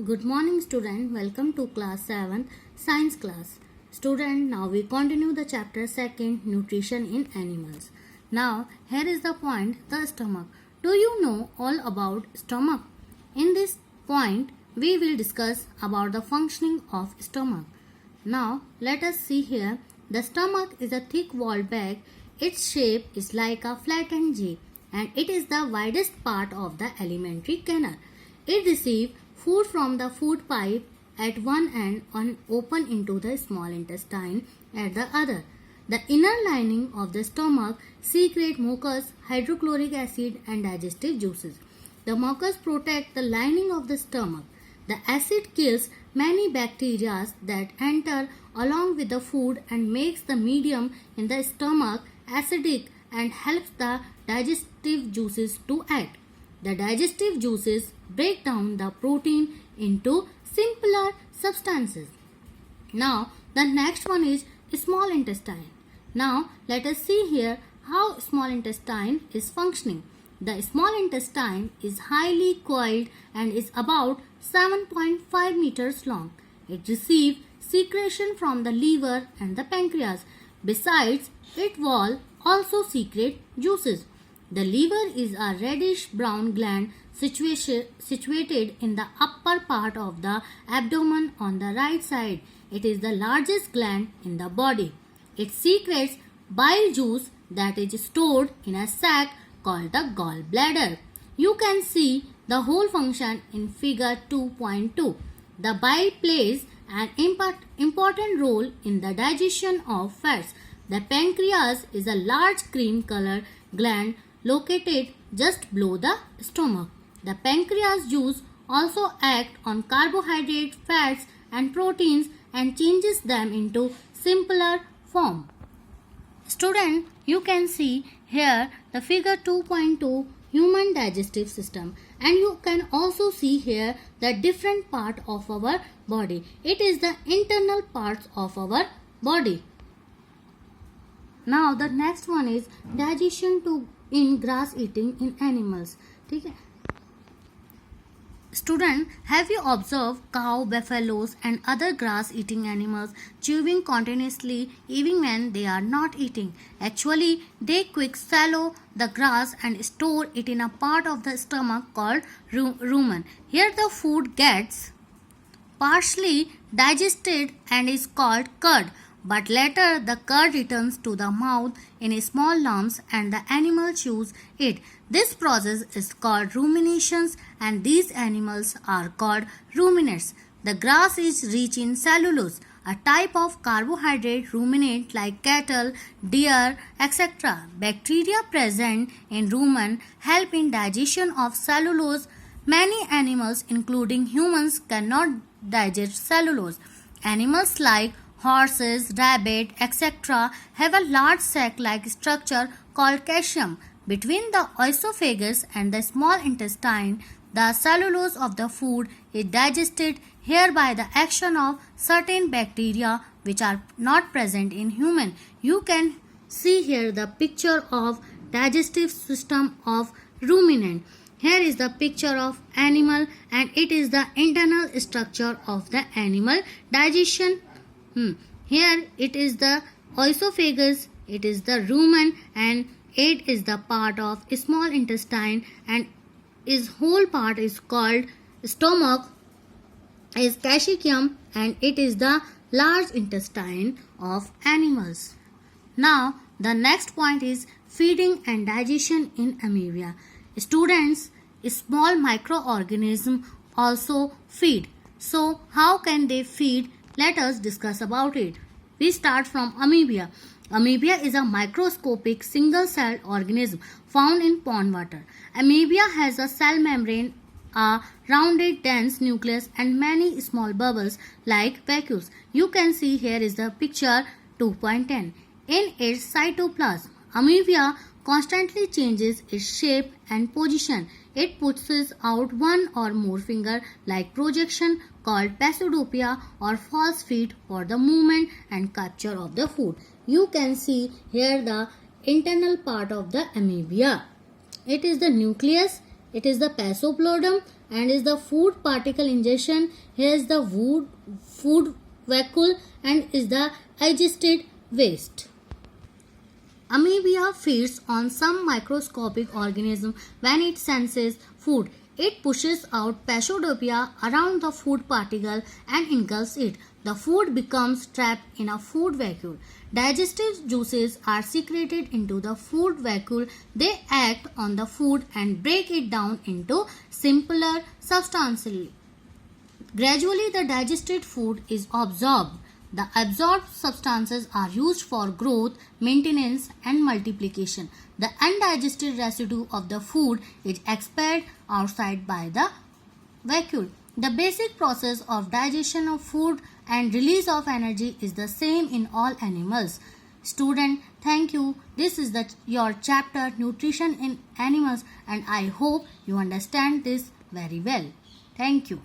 Good morning student, welcome to class 7 science class. Student, now we continue the chapter 2 nutrition in animals. Now here is the point, the stomach. Do you know all about stomach? In this point we will discuss about the functioning of stomach. Now let us see here. The stomach is a thick walled bag. Its shape is like a flattened J and it is the widest part of the alimentary canal. It receives food from the food pipe at one end and open into the small intestine at the other. The inner lining of the stomach secretes mucus, hydrochloric acid and digestive juices. The mucus protects the lining of the stomach. The acid kills many bacteria that enter along with the food and makes the medium in the stomach acidic and helps the digestive juices to act. The digestive juices break down the protein into simpler substances. Now, the next one is small intestine. Now, let us see here how small intestine is functioning. The small intestine is highly coiled and is about 7.5 meters long. It receives secretion from the liver and the pancreas. Besides, its wall also secretes juices. The liver is a reddish-brown gland situated in the upper part of the abdomen on the right side. It is the largest gland in the body. It secretes bile juice that is stored in a sac called the gallbladder. You can see the whole function in figure 2.2. The bile plays an important role in the digestion of fats. The pancreas is a large cream-colored gland located just below the stomach. The pancreas juice also acts on carbohydrate, fats and proteins and changes them into simpler form. Student, you can see here the figure 2.2 human digestive system, and you can also see here the different part of our body. It is the internal parts of our body. Now the next one is digestion in grass eating in animals. Okay. Student, have you observed cow, buffaloes and other grass eating animals chewing continuously even when they are not eating? Actually, they quick swallow the grass and store it in a part of the stomach called rumen. Here the food gets partially digested and is called curd. But later the curd returns to the mouth in small lumps and the animal chews it. This process is called ruminations and these animals are called ruminants. The grass is rich in cellulose, a type of carbohydrate ruminant like cattle, deer, etc. Bacteria present in rumen help in digestion of cellulose. Many animals including humans cannot digest cellulose. Animals like horses, rabbit, etc. have a large sac-like structure called caecum. Between the esophagus and the small intestine, the cellulose of the food is digested here by the action of certain bacteria which are not present in human. You can see here the picture of digestive system of ruminant. Here is the picture of animal and it is the internal structure of the animal digestion. Here it is the esophagus, it is the rumen and it is the part of small intestine and its whole part is called stomach, is caecum and it is the large intestine of animals. Now the next point is feeding and digestion in amoeba. Students, small microorganisms also feed. So how can they feed? Let us discuss about it. We start from amoeba. Amoeba is a microscopic single-celled organism found in pond water. Amoeba has a cell membrane, a rounded dense nucleus and many small bubbles like vacuoles. You can see here is the picture 2.10. In its cytoplasm, amoeba constantly changes its shape and position. It puts out one or more finger like projection called pseudopia or false feet for the movement and capture of the food. You can see here the internal part of the amoeba. It is the nucleus, it is the pseudopollum and is the food particle ingestion. Here is the food vacuole and is the digested waste. Amoeba feeds on some microscopic organism when it senses food. It pushes out Pseudopodia around the food particle and engulfs it. The food becomes trapped in a food vacuole. Digestive juices are secreted into the food vacuole. They act on the food and break it down into simpler substances. Gradually, the digested food is absorbed. The absorbed substances are used for growth, maintenance, and multiplication. The undigested residue of the food is expelled outside by the vacuole. The basic process of digestion of food and release of energy is the same in all animals. Student, thank you. This is your chapter Nutrition in Animals, and I hope you understand this very well. Thank you.